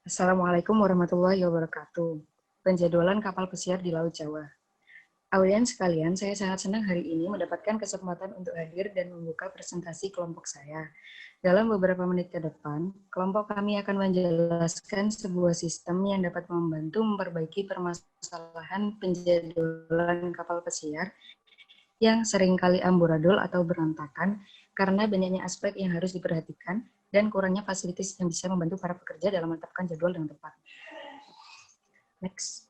Assalamualaikum warahmatullahi wabarakatuh. Penjadwalan kapal pesiar di Laut Jawa. Audiens sekalian, saya sangat senang hari ini mendapatkan kesempatan untuk hadir dan membuka presentasi kelompok saya. Dalam beberapa menit ke depan, kelompok kami akan menjelaskan sebuah sistem yang dapat membantu memperbaiki permasalahan penjadwalan kapal pesiar yang seringkali amburadul atau berantakan karena banyaknya aspek yang harus diperhatikan dan kurangnya fasilitas yang bisa membantu para pekerja dalam menetapkan jadwal dengan tepat. Next.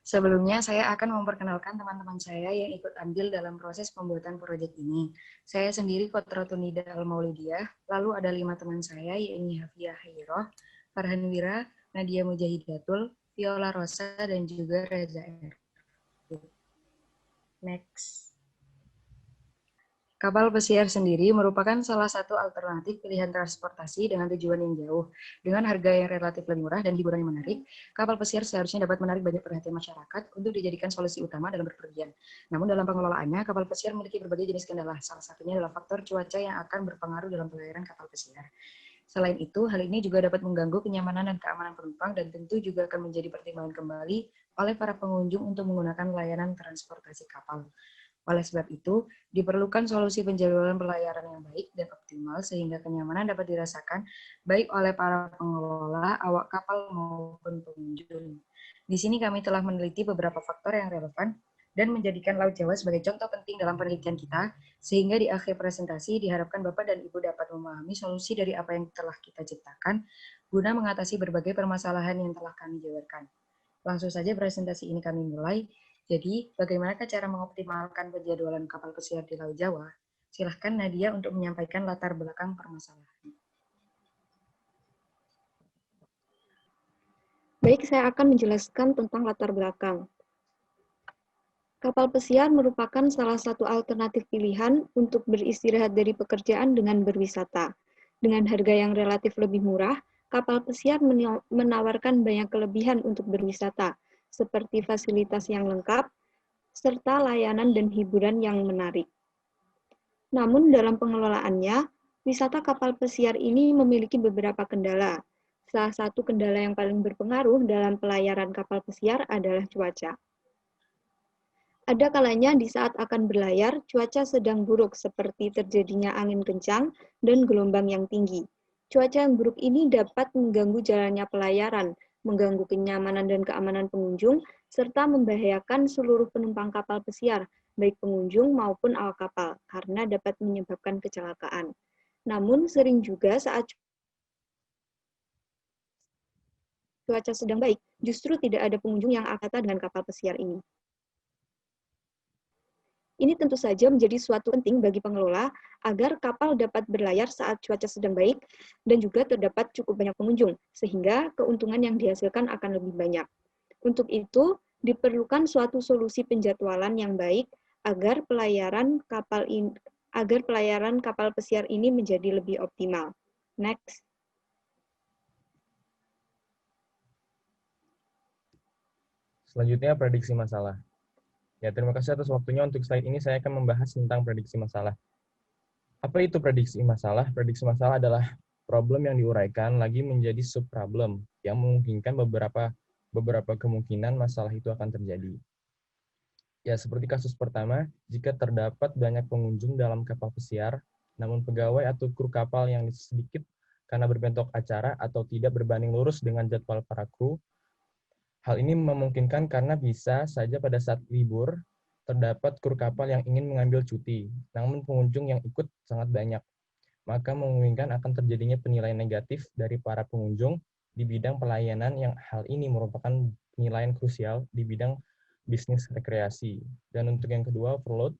Sebelumnya, saya akan memperkenalkan teman-teman saya yang ikut andil dalam proses pembuatan proyek ini. Saya sendiri Kotratunida Al-Maulidiyah, lalu ada 5 teman saya, yaitu Hafiyah Hiroh, Farhan Wira, Nadia Mujahidatul, Viola Rosa, dan juga Reza R. Next. Kapal pesiar sendiri merupakan salah satu alternatif pilihan transportasi dengan tujuan yang jauh. Dengan harga yang relatif lebih murah dan hiburan yang menarik, kapal pesiar seharusnya dapat menarik banyak perhatian masyarakat untuk dijadikan solusi utama dalam berpergian. Namun dalam pengelolaannya, kapal pesiar memiliki berbagai jenis kendala. Salah satunya adalah faktor cuaca yang akan berpengaruh dalam pelayaran kapal pesiar. Selain itu, hal ini juga dapat mengganggu kenyamanan dan keamanan penumpang dan tentu juga akan menjadi pertimbangan kembali oleh para pengunjung untuk menggunakan layanan transportasi kapal. Oleh sebab itu, diperlukan solusi penjadwalan pelayaran yang baik dan optimal sehingga kenyamanan dapat dirasakan baik oleh para pengelola, awak kapal maupun pengunjung. Di sini kami telah meneliti beberapa faktor yang relevan dan menjadikan Laut Jawa sebagai contoh penting dalam penelitian kita, sehingga di akhir presentasi diharapkan Bapak dan Ibu dapat memahami solusi dari apa yang telah kita ciptakan guna mengatasi berbagai permasalahan yang telah kami jabarkan. Langsung saja presentasi ini kami mulai. Jadi, bagaimanakah cara mengoptimalkan penjadwalan kapal pesiar di Laut Jawa? Silahkan Nadia untuk menyampaikan latar belakang permasalahan. Baik, saya akan menjelaskan tentang latar belakang. Kapal pesiar merupakan salah satu alternatif pilihan untuk beristirahat dari pekerjaan dengan berwisata. Dengan harga yang relatif lebih murah, kapal pesiar menawarkan banyak kelebihan untuk berwisata, seperti fasilitas yang lengkap, serta layanan dan hiburan yang menarik. Namun dalam pengelolaannya, wisata kapal pesiar ini memiliki beberapa kendala. Salah satu kendala yang paling berpengaruh dalam pelayaran kapal pesiar adalah cuaca. Ada kalanya di saat akan berlayar, cuaca sedang buruk seperti terjadinya angin kencang dan gelombang yang tinggi. Cuaca yang buruk ini dapat mengganggu jalannya pelayaran, mengganggu kenyamanan dan keamanan pengunjung, serta membahayakan seluruh penumpang kapal pesiar, baik pengunjung maupun awak kapal, karena dapat menyebabkan kecelakaan. Namun sering juga saat cuaca sedang baik, justru tidak ada pengunjung yang akan dengan kapal pesiar ini. Ini tentu saja menjadi suatu penting bagi pengelola agar kapal dapat berlayar saat cuaca sedang baik dan juga terdapat cukup banyak pengunjung, sehingga keuntungan yang dihasilkan akan lebih banyak. Untuk itu, diperlukan suatu solusi penjadwalan yang baik agar pelayaran kapal pesiar ini menjadi lebih optimal. Next. Selanjutnya, prediksi masalah. Ya, terima kasih atas waktunya. Untuk slide ini saya akan membahas tentang prediksi masalah. Apa itu prediksi masalah? Prediksi masalah adalah problem yang diuraikan lagi menjadi sub-problem yang memungkinkan beberapa kemungkinan masalah itu akan terjadi. Ya, seperti kasus pertama, jika terdapat banyak pengunjung dalam kapal pesiar, namun pegawai atau kru kapal yang sedikit karena berbentuk acara atau tidak berbanding lurus dengan jadwal para kru. Hal ini memungkinkan karena bisa saja pada saat libur, terdapat kru kapal yang ingin mengambil cuti, namun pengunjung yang ikut sangat banyak. Maka memungkinkan akan terjadinya penilaian negatif dari para pengunjung di bidang pelayanan yang hal ini merupakan penilaian krusial di bidang bisnis rekreasi. Dan untuk yang kedua, overload,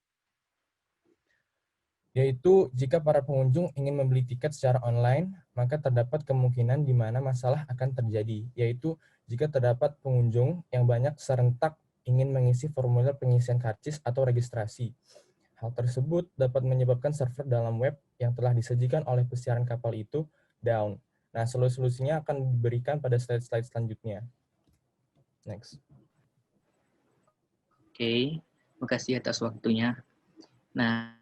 yaitu jika para pengunjung ingin membeli tiket secara online, maka terdapat kemungkinan di mana masalah akan terjadi, yaitu jika terdapat pengunjung yang banyak serentak ingin mengisi formulir pengisian karcis atau registrasi. Hal tersebut dapat menyebabkan server dalam web yang telah disajikan oleh pesiaran kapal itu down. Nah, solusinya akan diberikan pada slide-slide selanjutnya. Next. Oke, makasih atas waktunya. Nah,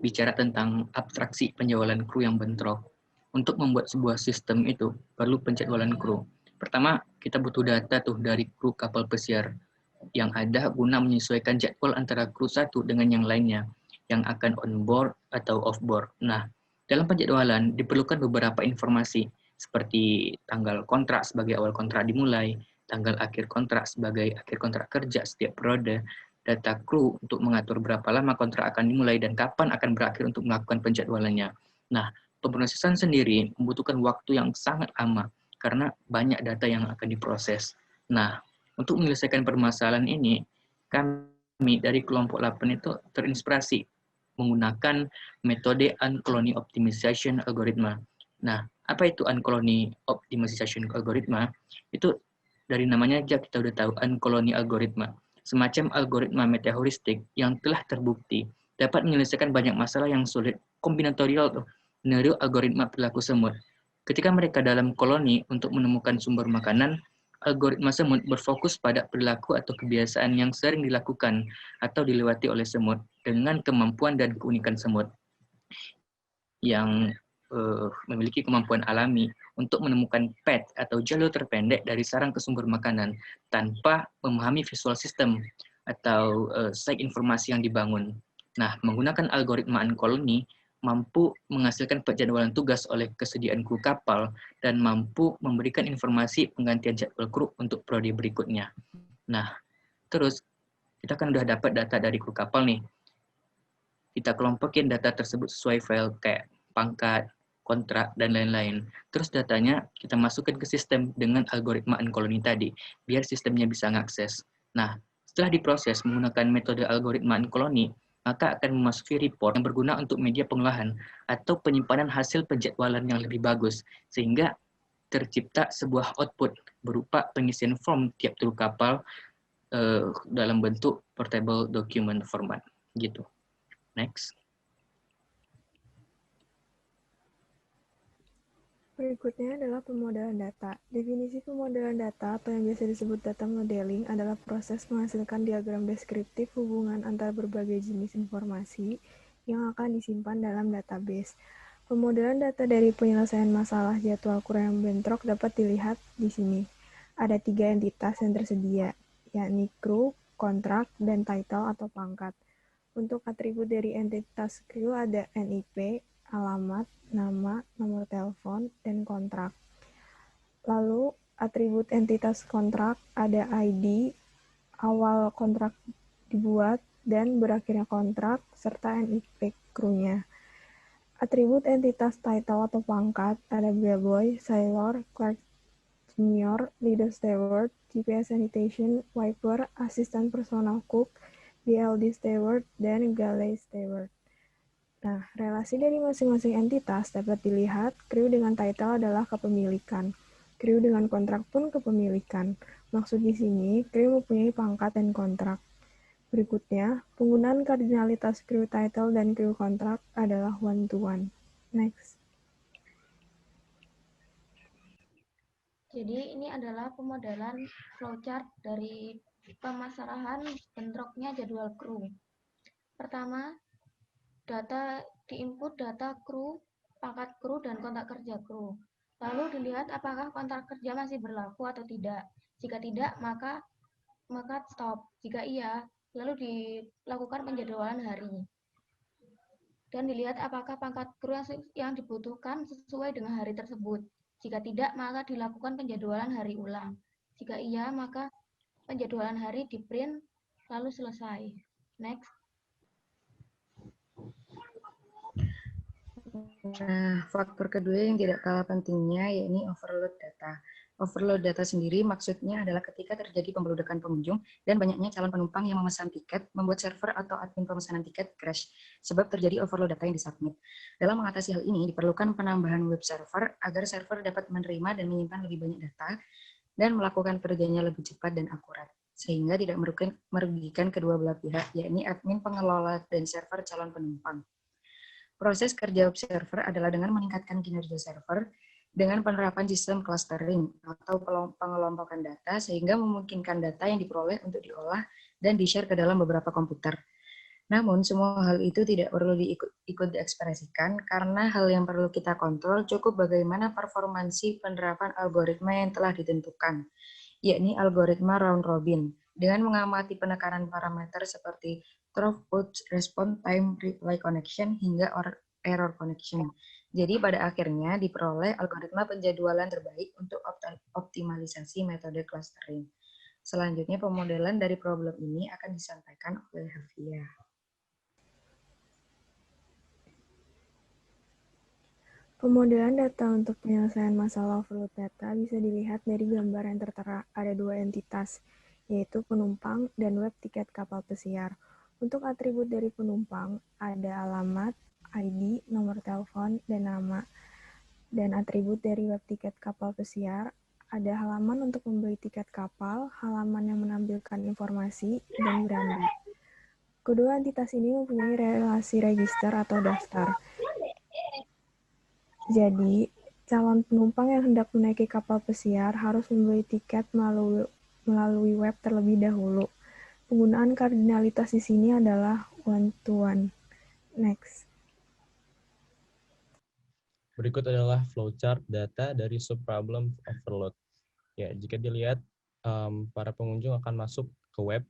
bicara tentang abstraksi penjualan kru yang bentrok. untuk membuat sebuah sistem itu perlu penjadwalan kru. Pertama, kita butuh data tuh dari kru kapal pesiar yang ada guna menyesuaikan jadwal antara kru satu dengan yang lainnya yang akan on board atau off board. Nah, dalam penjadwalan diperlukan beberapa informasi seperti tanggal kontrak sebagai awal kontrak dimulai, tanggal akhir kontrak sebagai akhir kontrak kerja setiap periode, data kru untuk mengatur berapa lama kontrak akan dimulai dan kapan akan berakhir untuk melakukan penjadwalannya. Nah, pemrosesan sendiri membutuhkan waktu yang sangat lama karena banyak data yang akan diproses. Nah, untuk menyelesaikan permasalahan ini, kami dari kelompok 8 itu terinspirasi menggunakan metode Uncolony Optimization Algorithm. Nah, apa itu Uncolony Optimization Algorithm? Itu dari namanya aja kita udah tahu, Uncolony Algorithm. Semacam algoritma metaheuristik yang telah terbukti dapat menyelesaikan banyak masalah yang sulit kombinatorial tuh, meniru algoritma perilaku semut. Ketika mereka dalam koloni untuk menemukan sumber makanan, algoritma semut berfokus pada perilaku atau kebiasaan yang sering dilakukan atau dilewati oleh semut dengan kemampuan dan keunikan semut yang memiliki kemampuan alami untuk menemukan path atau jalur terpendek dari sarang ke sumber makanan tanpa memahami visual system atau site informasi yang dibangun. Nah, menggunakan algoritma Uncolony mampu menghasilkan penjadwalan tugas oleh kesediaan kru kapal dan mampu memberikan informasi penggantian jadwal kru untuk periode berikutnya. Nah, terus kita kan udah dapat data dari kru kapal nih. Kita kelompokin data tersebut sesuai file kayak pangkat, kontrak, dan lain-lain. Terus datanya kita masukkan ke sistem dengan algoritma Uncolony tadi, biar sistemnya bisa mengakses. Nah, setelah diproses menggunakan metode algoritma Uncolony, maka akan memasuki report yang berguna untuk media pengolahan atau penyimpanan hasil penjadwalan yang lebih bagus, sehingga tercipta sebuah output berupa pengisian form tiap kru kapal dalam bentuk portable document format. Gitu. Next. Berikutnya adalah pemodelan data. Definisi pemodelan data atau yang biasa disebut data modeling adalah proses menghasilkan diagram deskriptif hubungan antara berbagai jenis informasi yang akan disimpan dalam database. Pemodelan data dari penyelesaian masalah jadwal kru yang bentrok dapat dilihat di sini. Ada 3 entitas yang tersedia, yakni kru, kontrak, dan title atau pangkat. Untuk atribut dari entitas kru ada NIP, alamat, nama, nomor telepon, dan kontrak. Lalu, atribut entitas kontrak ada ID, awal kontrak dibuat, dan berakhirnya kontrak, serta NIP krunya. Atribut entitas title atau pangkat ada bellboy, sailor, clerk junior, leader steward, GPS sanitation, wiper, asisten personal cook, BLD steward, dan galley steward. Nah, relasi dari masing-masing entitas dapat dilihat. Kru dengan title adalah kepemilikan. Kru dengan kontrak pun kepemilikan. Maksud di sini, kru mempunyai pangkat dan kontrak. Berikutnya, penggunaan kardinalitas kru title dan kru kontrak adalah one-to-one. Next. Jadi ini adalah pemodelan flowchart dari permasalahan bentroknya jadwal kru. Pertama, diinput data kru, pangkat kru, dan kontrak kerja kru. Lalu dilihat apakah kontrak kerja masih berlaku atau tidak. Jika tidak, maka stop. Jika iya, lalu dilakukan penjadwalan hari. Dan dilihat apakah pangkat kru yang dibutuhkan sesuai dengan hari tersebut. Jika tidak, maka dilakukan penjadwalan hari ulang. Jika iya, maka penjadwalan hari di-print, lalu selesai. Next. Nah, faktor kedua yang tidak kalah pentingnya yakni overload data. Overload data sendiri maksudnya adalah ketika terjadi pembeludakan pengunjung dan banyaknya calon penumpang yang memesan tiket, membuat server atau admin pemesanan tiket crash sebab terjadi overload data yang disubmit. Dalam mengatasi hal ini diperlukan penambahan web server agar server dapat menerima dan menyimpan lebih banyak data dan melakukan kerjanya lebih cepat dan akurat, sehingga tidak merugikan kedua belah pihak, yakni admin pengelola dan server calon penumpang. Proses kerja web server adalah dengan meningkatkan kinerja server dengan penerapan sistem clustering atau pengelompokan data sehingga memungkinkan data yang diperoleh untuk diolah dan di-share ke dalam beberapa komputer. Namun, semua hal itu tidak perlu ikut diekspresikan karena hal yang perlu kita kontrol cukup bagaimana performansi penerapan algoritma yang telah ditentukan, yakni algoritma round robin, dengan mengamati penekanan parameter seperti throughput, response time, reply connection, hingga error connection. Jadi pada akhirnya diperoleh algoritma penjadwalan terbaik untuk optimalisasi metode clustering. Selanjutnya pemodelan dari problem ini akan disampaikan oleh Hafia. Pemodelan data untuk penyelesaian masalah overload data bisa dilihat dari gambar yang tertera. Ada dua entitas, yaitu penumpang dan web tiket kapal pesiar. Untuk atribut dari penumpang, ada alamat, ID, nomor telepon, dan nama. Dan atribut dari web tiket kapal pesiar, ada halaman untuk membeli tiket kapal, halaman yang menampilkan informasi, dan beranda. Kedua entitas ini mempunyai relasi register atau daftar. Jadi, calon penumpang yang hendak menaiki kapal pesiar harus membeli tiket melalui web terlebih dahulu. Penggunaan kardinalitas di sini adalah one-to-one. Next. Berikut adalah flowchart data dari subproblem overload. Ya, jika dilihat, para pengunjung akan masuk ke web,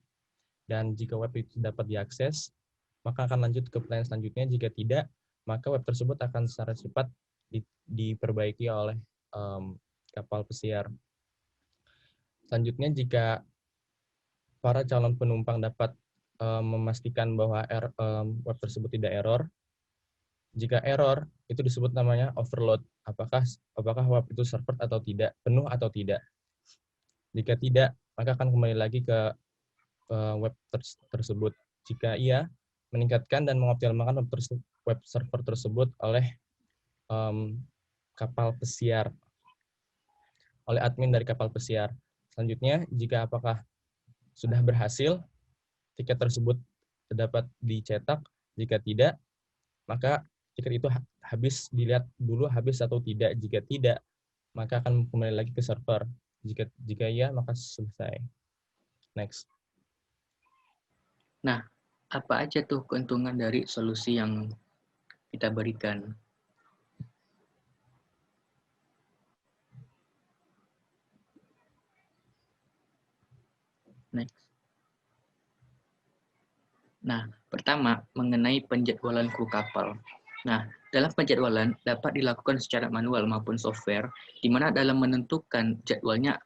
dan jika web itu dapat diakses, maka akan lanjut ke plan selanjutnya. Jika tidak, maka web tersebut akan secara cepat diperbaiki oleh kapal pesiar. Selanjutnya, jika para calon penumpang dapat memastikan bahwa web tersebut tidak error, jika error, itu disebut namanya overload. Apakah web itu server atau tidak, penuh atau tidak. Jika tidak, maka akan kembali lagi ke web tersebut. Jika iya, meningkatkan dan mengoptimalkan web server tersebut oleh kapal pesiar, oleh admin dari kapal pesiar. Selanjutnya, jika apakah sudah berhasil, tiket tersebut dapat dicetak. Jika tidak, maka tiket itu habis dilihat dulu habis atau tidak. Jika tidak, maka akan kembali lagi ke server. Jika iya, maka selesai. Next. Nah, apa aja tuh keuntungan dari solusi yang kita berikan? Next. Nah, pertama, mengenai penjadwalan kru kapal. Nah, dalam penjadwalan dapat dilakukan secara manual maupun software, di mana dalam menentukan jadwalnya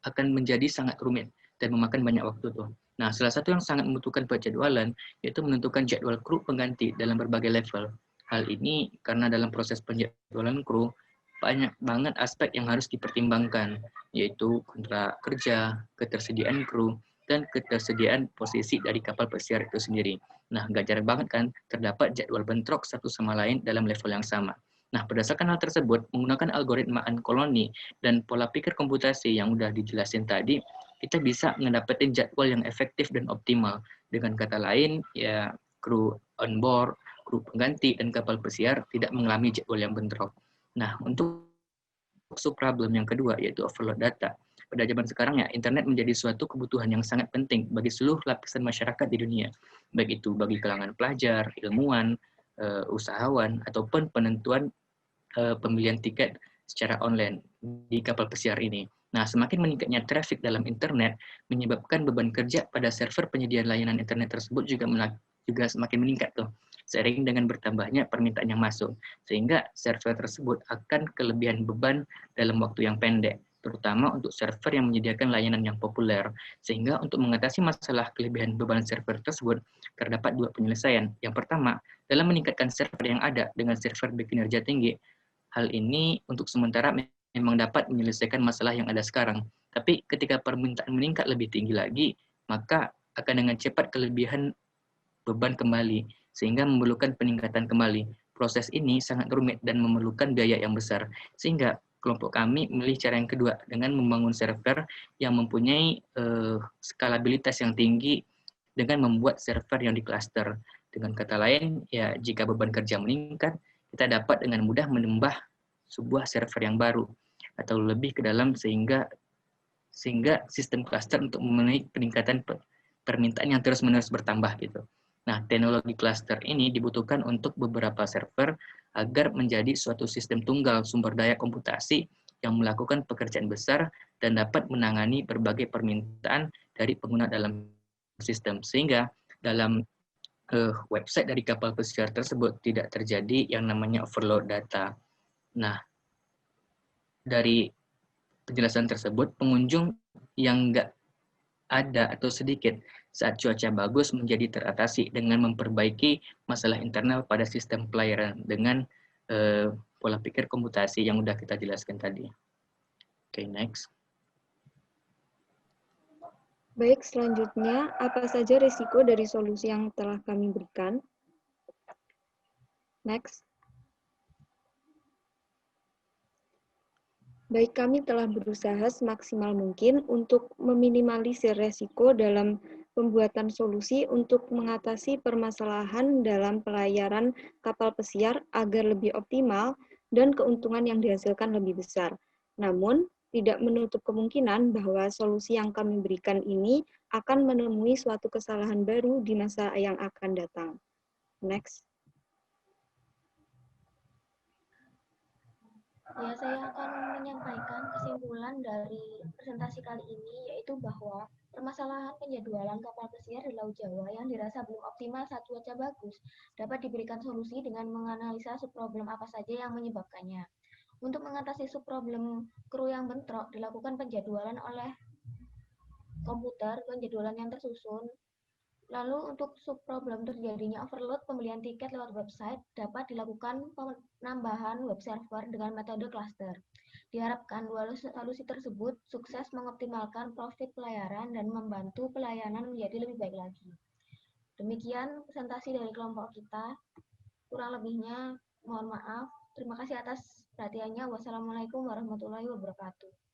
akan menjadi sangat rumit dan memakan banyak waktu tuh. Nah, salah satu yang sangat membutuhkan penjadwalan yaitu menentukan jadwal kru pengganti dalam berbagai level. Hal ini karena dalam proses penjadwalan kru banyak banget aspek yang harus dipertimbangkan, yaitu kontrak kerja, ketersediaan kru, dan ketersediaan posisi dari kapal pesiar itu sendiri. Nah, nggak jarang banget kan terdapat jadwal bentrok satu sama lain dalam level yang sama. Nah, berdasarkan hal tersebut, menggunakan algoritma koloni dan pola pikir komputasi yang udah dijelasin tadi, kita bisa mendapatkan jadwal yang efektif dan optimal. Dengan kata lain, ya kru on board, kru pengganti, dan kapal pesiar tidak mengalami jadwal yang bentrok. Nah, untuk subproblem yang kedua, yaitu overload data. Pada zaman sekarang ya, internet menjadi suatu kebutuhan yang sangat penting bagi seluruh lapisan masyarakat di dunia. Baik itu bagi kalangan pelajar, ilmuwan, usahawan, ataupun penentuan pembelian tiket secara online di kapal pesiar ini. Nah, semakin meningkatnya traffic dalam internet menyebabkan beban kerja pada server penyediaan layanan internet tersebut juga semakin meningkat tuh, seiring dengan bertambahnya permintaan yang masuk, sehingga server tersebut akan kelebihan beban dalam waktu yang pendek, terutama untuk server yang menyediakan layanan yang populer. Sehingga untuk mengatasi masalah kelebihan beban server tersebut, terdapat dua penyelesaian. Yang pertama, dalam meningkatkan server yang ada dengan server berkinerja tinggi. Hal ini untuk sementara memang dapat menyelesaikan masalah yang ada sekarang. Tapi ketika permintaan meningkat lebih tinggi lagi, maka akan dengan cepat kelebihan beban kembali, sehingga memerlukan peningkatan kembali. Proses ini sangat rumit dan memerlukan biaya yang besar, sehingga kelompok kami memilih cara yang kedua dengan membangun server yang mempunyai skalabilitas yang tinggi dengan membuat server yang diklaster. Dengan kata lain, ya jika beban kerja meningkat, kita dapat dengan mudah menambah sebuah server yang baru atau lebih ke dalam sehingga sistem cluster untuk memenuhi peningkatan permintaan yang terus-menerus bertambah gitu. Nah, teknologi cluster ini dibutuhkan untuk beberapa server agar menjadi suatu sistem tunggal sumber daya komputasi yang melakukan pekerjaan besar dan dapat menangani berbagai permintaan dari pengguna dalam sistem. Sehingga dalam website dari kapal pesiar tersebut tidak terjadi yang namanya overload data. Nah, dari penjelasan tersebut, pengunjung yang nggak ada atau sedikit saat cuaca bagus menjadi teratasi dengan memperbaiki masalah internal pada sistem pelayaran dengan pola pikir komputasi yang udah kita jelaskan tadi. Oke, next. Baik, selanjutnya, apa saja risiko dari solusi yang telah kami berikan? Next. Baik, kami telah berusaha semaksimal mungkin untuk meminimalisir resiko dalam pembuatan solusi untuk mengatasi permasalahan dalam pelayaran kapal pesiar agar lebih optimal dan keuntungan yang dihasilkan lebih besar. Namun, tidak menutup kemungkinan bahwa solusi yang kami berikan ini akan menemui suatu kesalahan baru di masa yang akan datang. Next. Ya, saya akan menyampaikan kesimpulan dari presentasi kali ini, yaitu bahwa permasalahan penjadwalan kapal pesiar di Laut Jawa yang dirasa belum optimal saat cuaca bagus dapat diberikan solusi dengan menganalisa subproblem apa saja yang menyebabkannya. Untuk mengatasi subproblem kru yang bentrok, dilakukan penjadwalan oleh komputer, penjadwalan yang tersusun. Lalu untuk subproblem terjadinya overload pembelian tiket lewat website dapat dilakukan penambahan web server dengan metode cluster. Diharapkan dua solusi tersebut sukses mengoptimalkan profit pelayaran dan membantu pelayanan menjadi lebih baik lagi. Demikian presentasi dari kelompok kita. Kurang lebihnya mohon maaf. Terima kasih atas perhatiannya. Wassalamualaikum warahmatullahi wabarakatuh.